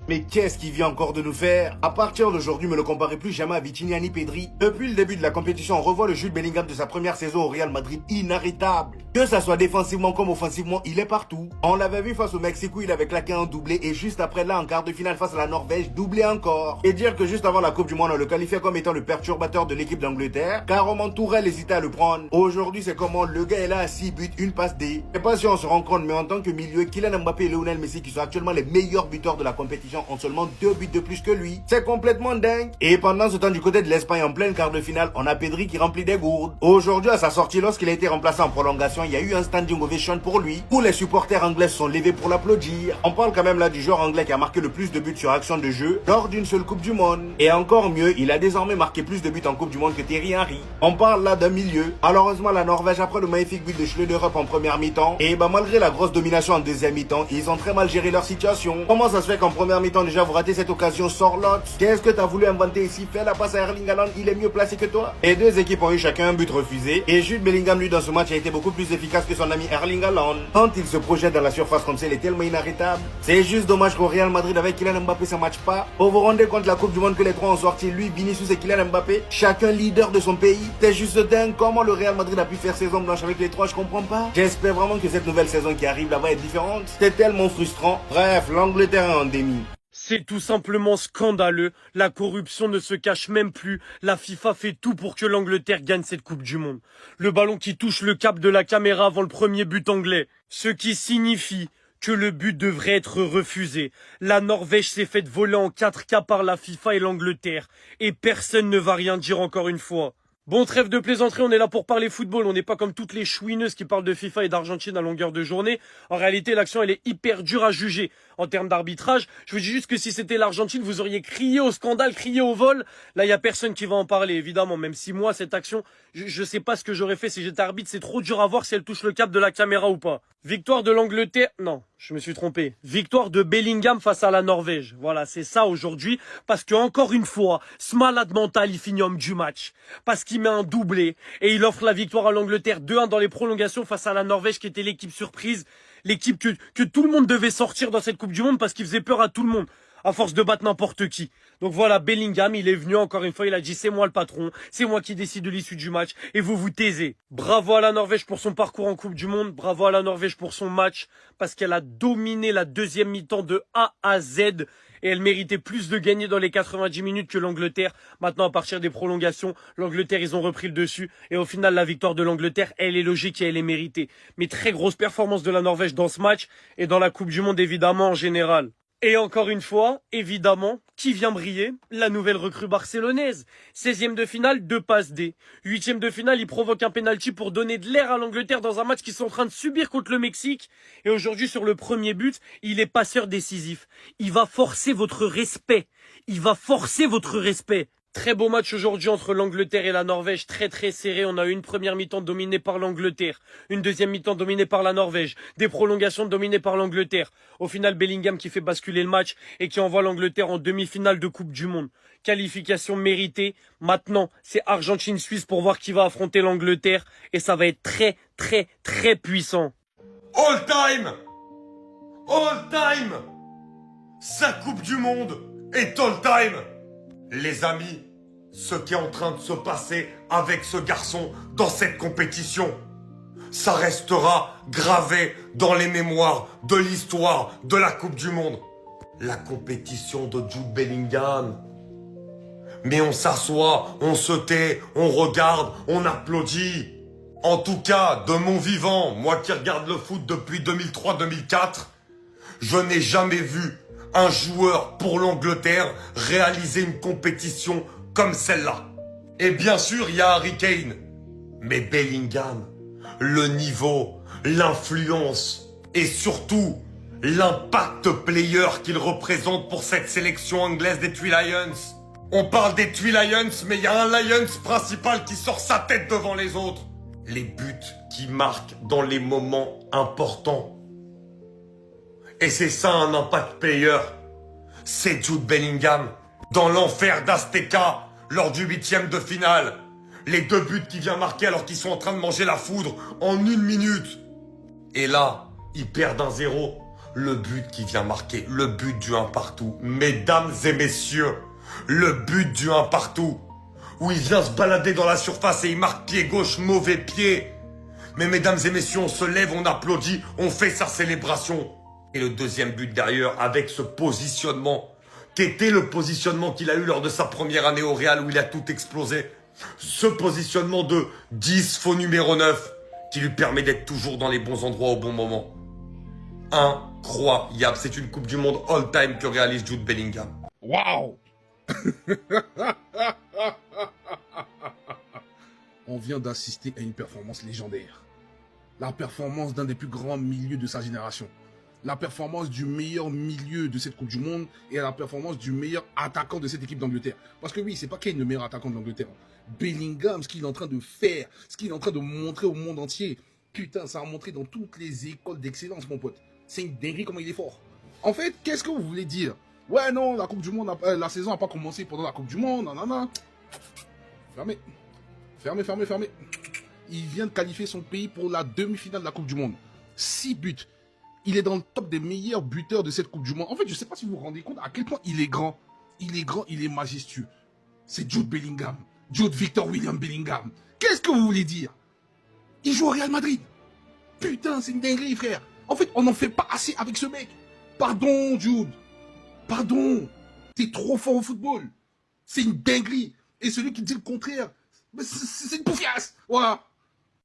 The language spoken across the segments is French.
Mais qu'est-ce qu'il vient encore de nous faire? À partir d'aujourd'hui, ne me le comparez plus jamais à Vitinha ni Pedri. Depuis le début de la compétition, on revoit le Jude Bellingham de sa première saison au Real Madrid inarrêtable. Que ça soit défensivement comme offensivement, il est partout. On l'avait vu face au Mexique où il avait claqué un doublé et juste après là, en quart de finale face à la Norvège, doublé encore. Et dire que juste avant la Coupe du Monde, on le qualifiait comme étant le perturbateur de l'équipe d'Angleterre, carrément Tourelle hésitait à le prendre. Aujourd'hui, c'est comment le gars est là à 6 buts, une passe D. Je sais pas si on se rend compte, mais en tant que milieu, Kylian Mbappé et Lionel Messi, qui sont actuellement les meilleurs buteurs de la compétition, ont seulement 2 buts de plus que lui. C'est complètement dingue. Et pendant ce temps, du côté de l'Espagne, en pleine quart de finale, on a Pedri qui remplit des gourdes. Aujourd'hui, à sa sortie, lorsqu'il a été remplacé en prolongation, il y a eu un standing ovation pour lui, où les supporters anglais se sont levés pour l'applaudir. On parle quand même là du joueur anglais qui a marqué le plus de buts sur action de jeu lors d'une seule Coupe du Monde. Et encore mieux, il a désormais marqué plus de buts en Coupe du Monde que Thierry Henry. On parle là d'un milieu. Malheureusement, la Norvège, après le magnifique but de Schleuderup en première mi-temps, et malgré la grosse domination en deuxième mi-temps, ils ont très mal géré leur situation. Comment ça se fait qu'en première mi-temps déjà vous ratez cette occasion sorlotte? Qu'est-ce que t'as voulu inventer ici? Fais la passe à Erling Haaland, il est mieux placé que toi. Et deux équipes ont eu chacun un but refusé. Et Jude Bellingham, lui, dans ce match, a été beaucoup plus efficace que son ami Erling Haaland. Quand il se projette dans la surface comme ça, il est tellement inarrêtable. C'est juste dommage qu'au Real Madrid, avec Kylian Mbappé, ça match pas. Vous vous rendez compte la Coupe du Monde que les trois ont sorti, lui, Vinicius et Kylian Mbappé, chacun leader de son pays. C'est juste dingue comment le Real Madrid a pu faire saison blanche avec les trois, je comprends pas. J'espère vraiment que cette nouvelle saison qui arrive là va être différente. C'est tellement frustrant. Bref, l'Angleterre est en déni. C'est tout simplement scandaleux. La corruption ne se cache même plus. La FIFA fait tout pour que l'Angleterre gagne cette Coupe du Monde. Le ballon qui touche le cap de la caméra avant le premier but anglais. Ce qui signifie que le but devrait être refusé. La Norvège s'est faite voler en 4K par la FIFA et l'Angleterre. Et personne ne va rien dire encore une fois. Bon, trêve de plaisanterie, on est là pour parler football. On n'est pas comme toutes les chouineuses qui parlent de FIFA et d'Argentine à longueur de journée. En réalité, l'action, elle est hyper dure à juger en termes d'arbitrage. Je vous dis juste que si c'était l'Argentine, vous auriez crié au scandale, crié au vol. Là, il y a personne qui va en parler, évidemment. Même si moi, cette action, je sais pas ce que j'aurais fait si j'étais arbitre. C'est trop dur à voir si elle touche le cap de la caméra ou pas. Victoire de l'Angleterre. Non, je me suis trompé. Victoire de Bellingham face à la Norvège. Voilà, c'est ça aujourd'hui. Parce que, encore une fois, ce malade mental, il finit homme du match. Parce qu'il met un doublé et il offre la victoire à l'Angleterre 2-1 dans les prolongations face à la Norvège qui était l'équipe surprise, l'équipe que tout le monde devait sortir dans cette Coupe du Monde parce qu'il faisait peur à tout le monde à force de battre n'importe qui. Donc voilà, Bellingham, il est venu encore une fois, il a dit c'est moi le patron, c'est moi qui décide de l'issue du match et vous vous taisez. Bravo à la Norvège pour son parcours en Coupe du Monde, bravo à la Norvège pour son match parce qu'elle a dominé la deuxième mi-temps de A à Z et elle méritait plus de gagner dans les 90 minutes que l'Angleterre. Maintenant, à partir des prolongations, l'Angleterre, ils ont repris le dessus et au final, la victoire de l'Angleterre, elle est logique et elle est méritée. Mais très grosse performance de la Norvège dans ce match et dans la Coupe du Monde évidemment en général. Et encore une fois, évidemment, qui vient briller? La nouvelle recrue barcelonaise. 16e de finale, 2 passes D. 8e de finale, il provoque un penalty pour donner de l'air à l'Angleterre dans un match qu'ils sont en train de subir contre le Mexique. Et aujourd'hui, sur le premier but, il est passeur décisif. Il va forcer votre respect. Il va forcer votre respect. Très beau match aujourd'hui entre l'Angleterre et la Norvège, très très serré. On a eu une première mi-temps dominée par l'Angleterre, une deuxième mi-temps dominée par la Norvège, des prolongations dominées par l'Angleterre. Au final, Bellingham qui fait basculer le match et qui envoie l'Angleterre en demi-finale de Coupe du Monde. Qualification méritée. Maintenant, c'est Argentine-Suisse pour voir qui va affronter l'Angleterre et ça va être très très très puissant. All time! All time! Sa Coupe du Monde est all time! Les amis, ce qui est en train de se passer avec ce garçon dans cette compétition, ça restera gravé dans les mémoires de l'histoire de la Coupe du Monde. La compétition de Jude Bellingham. Mais on s'assoit, on se tait, on regarde, on applaudit. En tout cas, de mon vivant, moi qui regarde le foot depuis 2003-2004, je n'ai jamais vu un joueur pour l'Angleterre réaliser une compétition comme celle-là. Et bien sûr, il y a Harry Kane. Mais Bellingham, le niveau, l'influence et surtout l'impact player qu'il représente pour cette sélection anglaise des Three Lions. On parle des Three Lions, mais il y a un Lions principal qui sort sa tête devant les autres. Les buts qu'il marque dans les moments importants. Et c'est ça un impact player. C'est Jude Bellingham. Dans l'enfer d'Azteca, lors du 8e de finale. Les 2 buts qu'il vient marquer alors qu'ils sont en train de manger la foudre en 1 minute. Et là, ils perdent 1-0. Le but qui vient marquer, le but du 1 partout. Mesdames et messieurs, le but du 1 partout. Où il vient se balader dans la surface et il marque pied gauche, mauvais pied. Mais mesdames et messieurs, on se lève, on applaudit, on fait sa célébration. Et le deuxième but derrière, avec ce positionnement, qui était le positionnement qu'il a eu lors de sa première année au Real où il a tout explosé. Ce positionnement de 10 faux numéro 9 qui lui permet d'être toujours dans les bons endroits au bon moment. Incroyable, c'est une Coupe du Monde all-time que réalise Jude Bellingham. Waouh. On vient d'assister à une performance légendaire. La performance d'un des plus grands milieux de sa génération. La performance du meilleur milieu de cette Coupe du Monde et la performance du meilleur attaquant de cette équipe d'Angleterre. Parce que oui, c'est pas Kane le meilleur attaquant de l'Angleterre. Bellingham, ce qu'il est en train de faire, ce qu'il est en train de montrer au monde entier. Putain, ça a montré dans toutes les écoles d'excellence, mon pote. C'est une dinguerie comment il est fort. En fait, qu'est-ce que vous voulez dire? Ouais, non, la Coupe du Monde, la saison n'a pas commencé pendant la Coupe du Monde, nanana. Fermez. Fermez, fermez, fermez. Il vient de qualifier son pays pour la demi-finale de la Coupe du Monde. 6 buts. Il est dans le top des meilleurs buteurs de cette Coupe du Monde. En fait, je ne sais pas si vous vous rendez compte à quel point il est grand. Il est grand, il est majestueux. C'est Jude Bellingham. Jude Victor William Bellingham. Qu'est-ce que vous voulez dire? Il joue au Real Madrid. Putain, c'est une dinguerie, frère. En fait, on n'en fait pas assez avec ce mec. Pardon, Jude. Pardon. T'es trop fort au football. C'est une dinguerie. Et celui qui dit le contraire, c'est une poufiasse. Voilà.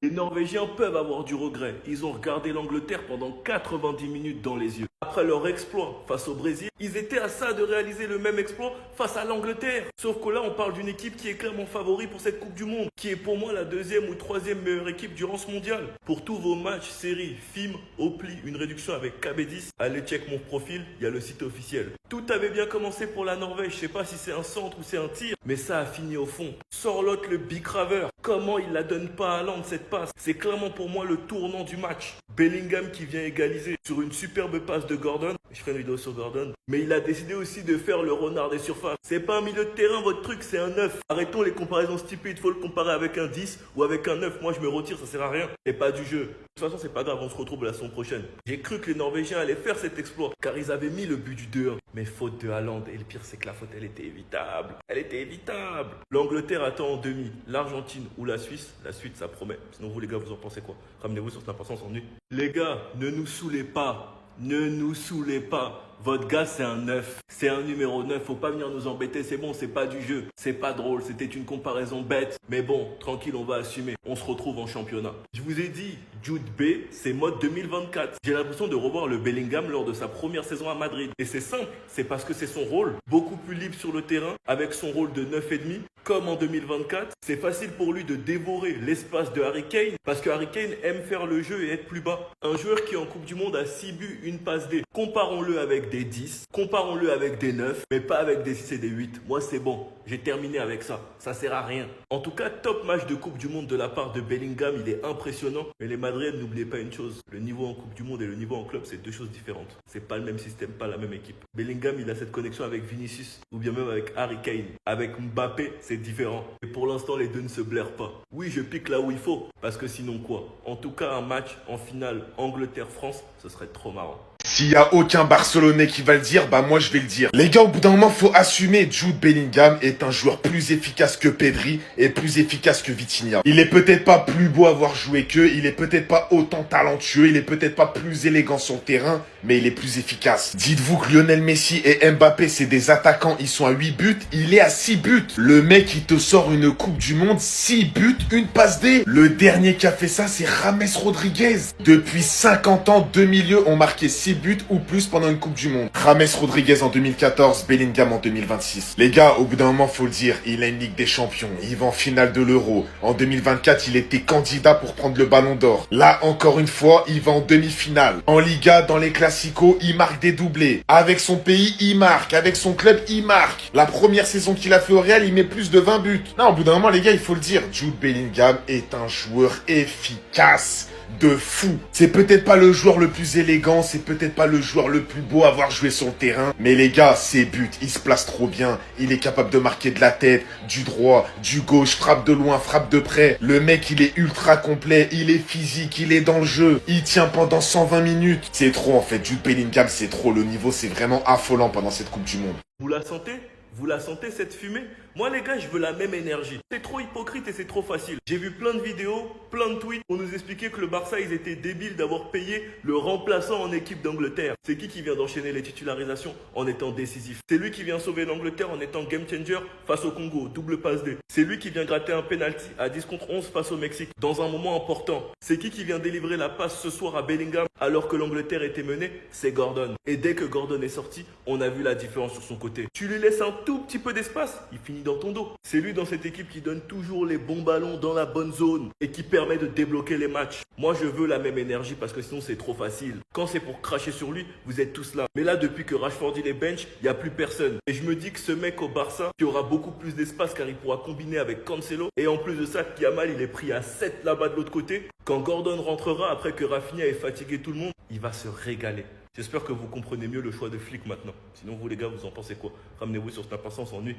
Les Norvégiens peuvent avoir du regret. Ils ont regardé l'Angleterre pendant 90 minutes dans les yeux. Après leur exploit face au Brésil, ils étaient à ça de réaliser le même exploit face à l'Angleterre. Sauf que là, on parle d'une équipe qui est clairement favori pour cette Coupe du Monde, qui est pour moi la deuxième ou troisième meilleure équipe durant ce mondial. Pour tous vos matchs, séries, films, Opli, une réduction avec KB10, allez check mon profil, il y a le site officiel. Tout avait bien commencé pour la Norvège, je sais pas si c'est un centre ou c'est un tir, mais ça a fini au fond. Sorloth le bicraveur, comment il la donne pas à Haaland cette passe? C'est clairement pour moi le tournant du match. Bellingham qui vient égaliser sur une superbe passe de Gordon. Je ferai une vidéo sur Gordon. Mais il a décidé aussi de faire le renard des surfaces. C'est pas un milieu de terrain, votre truc, c'est un 9. Arrêtons les comparaisons stupides. Faut le comparer avec un 10 ou avec un 9. Moi, je me retire, ça sert à rien. C'est pas du jeu. De toute façon, c'est pas grave, on se retrouve la saison prochaine. J'ai cru que les Norvégiens allaient faire cet exploit car ils avaient mis le but du 2-1. Mais faute de Haaland. Et le pire, c'est que la faute, elle était évitable. Elle était évitable. L'Angleterre attend en demi. L'Argentine ou la Suisse. La suite, ça promet. Sinon, vous, les gars, vous en pensez quoi? Ramenez-vous sur Snap en nuit. Les gars, ne nous saoulez pas. Ne nous saoulez pas. Votre gars, c'est un 9. C'est un numéro 9. Faut pas venir nous embêter. C'est bon, c'est pas du jeu. C'est pas drôle. C'était une comparaison bête. Mais bon, tranquille, on va assumer. On se retrouve en championnat. Je vous ai dit, Jude B, c'est mode 2024. J'ai l'impression de revoir le Bellingham lors de sa première saison à Madrid. Et c'est simple. C'est parce que c'est son rôle. Beaucoup plus libre sur le terrain. Avec son rôle de 9,5. Comme en 2024. C'est facile pour lui de dévorer l'espace de Harry Kane. Parce que Harry Kane aime faire le jeu et être plus bas. Un joueur qui en Coupe du Monde a 6 buts, une passe D. Comparons-le avec des 10, comparons-le avec des 9, mais pas avec des 6 et des 8. Moi, c'est bon. J'ai terminé avec ça. Ça sert à rien. En tout cas, top match de Coupe du Monde de la part de Bellingham. Il est impressionnant. Mais les Madrides, n'oubliez pas une chose. Le niveau en Coupe du Monde et le niveau en club, c'est deux choses différentes. C'est pas le même système, pas la même équipe. Bellingham, il a cette connexion avec Vinicius ou bien même avec Harry Kane. Avec Mbappé, c'est différent. Et pour l'instant, les deux ne se blairent pas. Oui, je pique là où il faut. Parce que sinon quoi? En tout cas, un match en finale Angleterre-France, ce serait trop marrant. S'il y a aucun Barcelonais qui va le dire, bah moi je vais le dire. Les gars, au bout d'un moment, faut assumer. Jude Bellingham est un joueur plus efficace que Pedri et plus efficace que Vitinha. Il est peut-être pas plus beau à voir jouer qu'eux, il est peut-être pas autant talentueux, il est peut-être pas plus élégant sur le terrain, mais il est plus efficace. Dites-vous que Lionel Messi et Mbappé, c'est des attaquants, ils sont à 8 buts, il est à 6 buts. Le mec, il te sort une Coupe du Monde, 6 buts, une passe D. Le dernier qui a fait ça, c'est James Rodriguez. Depuis 50 ans, deux milieux ont marqué 6 buts ou plus pendant une Coupe du Monde. James Rodriguez en 2014, Bellingham en 2026. Les gars, au bout d'un moment, faut le dire, il a une Ligue des Champions, il va en finale de l'Euro. En 2024, il était candidat pour prendre le Ballon d'Or. Là, encore une fois, il va en demi-finale. En Liga, dans les Classicos, il marque des doublés. Avec son pays, il marque. Avec son club, il marque. La première saison qu'il a fait au Real, il met plus de 20 buts. Non, au bout d'un moment, les gars, il faut le dire, Jude Bellingham est un joueur efficace. De fou. C'est peut-être pas le joueur le plus élégant, c'est peut-être pas le joueur le plus beau à avoir joué sur le terrain. Mais les gars, ses buts, il se place trop bien. Il est capable de marquer de la tête, du droit, du gauche, frappe de loin, frappe de près. Le mec, il est ultra complet, il est physique, il est dans le jeu. Il tient pendant 120 minutes. C'est trop en fait, Jude Bellingham, c'est trop. Le niveau, c'est vraiment affolant pendant cette Coupe du Monde. Vous la sentez? Vous la sentez cette fumée? Moi les gars, je veux la même énergie. C'est trop hypocrite et c'est trop facile. J'ai vu plein de vidéos, plein de tweets pour nous expliquer que le Barça, ils étaient débiles d'avoir payé le remplaçant en équipe d'Angleterre. C'est qui vient d'enchaîner les titularisations en étant décisif? C'est lui qui vient sauver l'Angleterre en étant game changer face au Congo, double passe D. C'est lui qui vient gratter un penalty à 10 contre 11 face au Mexique dans un moment important. C'est qui vient délivrer la passe ce soir à Bellingham alors que l'Angleterre était menée? C'est Gordon. Et dès que Gordon est sorti, on a vu la différence sur son côté. Tu lui laisses un tout petit peu d'espace, il finit dans ton dos. C'est lui dans cette équipe qui donne toujours les bons ballons dans la bonne zone et qui permet de débloquer les matchs. Moi, je veux la même énergie parce que sinon, c'est trop facile. Quand c'est pour cracher sur lui, vous êtes tous là. Mais là, depuis que Rashford il est bench, il n'y a plus personne. Et je me dis que ce mec au Barça, qui aura beaucoup plus d'espace car il pourra combiner avec Cancelo. Et en plus de ça, Yamal, il est pris à 7 là-bas de l'autre côté. Quand Gordon rentrera après que Rafinha ait fatigué tout le monde, il va se régaler. J'espère que vous comprenez mieux le choix de Flick maintenant. Sinon, vous les gars, vous en pensez quoi? Ramenez-vous sur Snap, on s'ennuie.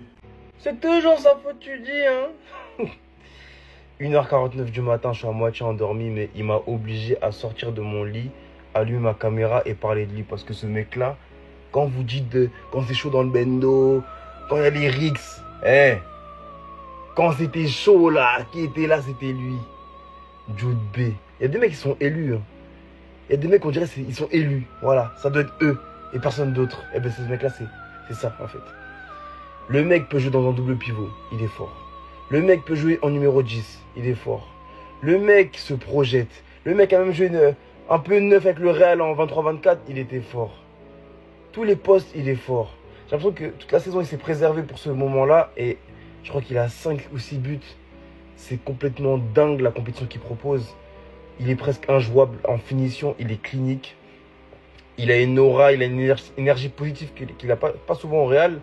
C'est toujours sa faute, tu dis, hein. 1h49 du matin, je suis à moitié endormi, mais il m'a obligé à sortir de mon lit, allumer ma caméra et parler de lui. Parce que ce mec-là, quand vous dites quand c'est chaud dans le bendo, quand il y a les rigs, quand c'était chaud là, qui était là, c'était lui. Jude B. Il y a des mecs qui sont élus, hein. Il y a des mecs, on dirait, ils sont élus. Voilà, ça doit être eux et personne d'autre. Et ben, ce mec-là, c'est ça, en fait. Le mec peut jouer dans un double pivot, il est fort. Le mec peut jouer en numéro 10, il est fort. Le mec se projette. Le mec a même joué un peu neuf avec le Real en 23-24, il était fort. Tous les postes, il est fort. J'ai l'impression que toute la saison, il s'est préservé pour ce moment-là. Et je crois qu'il a 5 ou 6 buts. C'est complètement dingue la compétition qu'il propose. Il est presque injouable en finition, il est clinique. Il a une aura, il a une énergie positive qu'il n'a pas souvent au Real.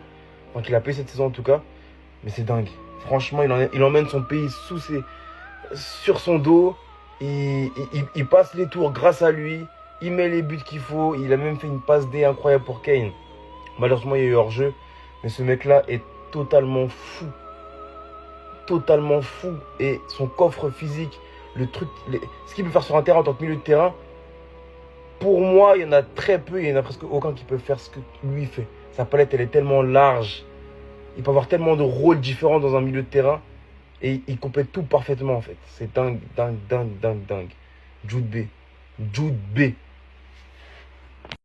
Enfin, qu'il a payé cette saison en tout cas. Mais c'est dingue. Franchement, il emmène son pays sur son dos. Il passe les tours grâce à lui. Il met les buts qu'il faut. Il a même fait une passe D incroyable pour Kane. Malheureusement, il y a eu hors-jeu. Mais ce mec-là est totalement fou. Totalement fou. Et son coffre physique, ce qu'il peut faire sur un terrain en tant que milieu de terrain, pour moi, il y en a très peu. Il n'y en a presque aucun qui peut faire ce que lui fait. Sa palette, elle est tellement large. Il peut avoir tellement de rôles différents dans un milieu de terrain. Et il complète tout parfaitement, en fait. C'est dingue, dingue, dingue, dingue, dingue. Jude B. Jude B.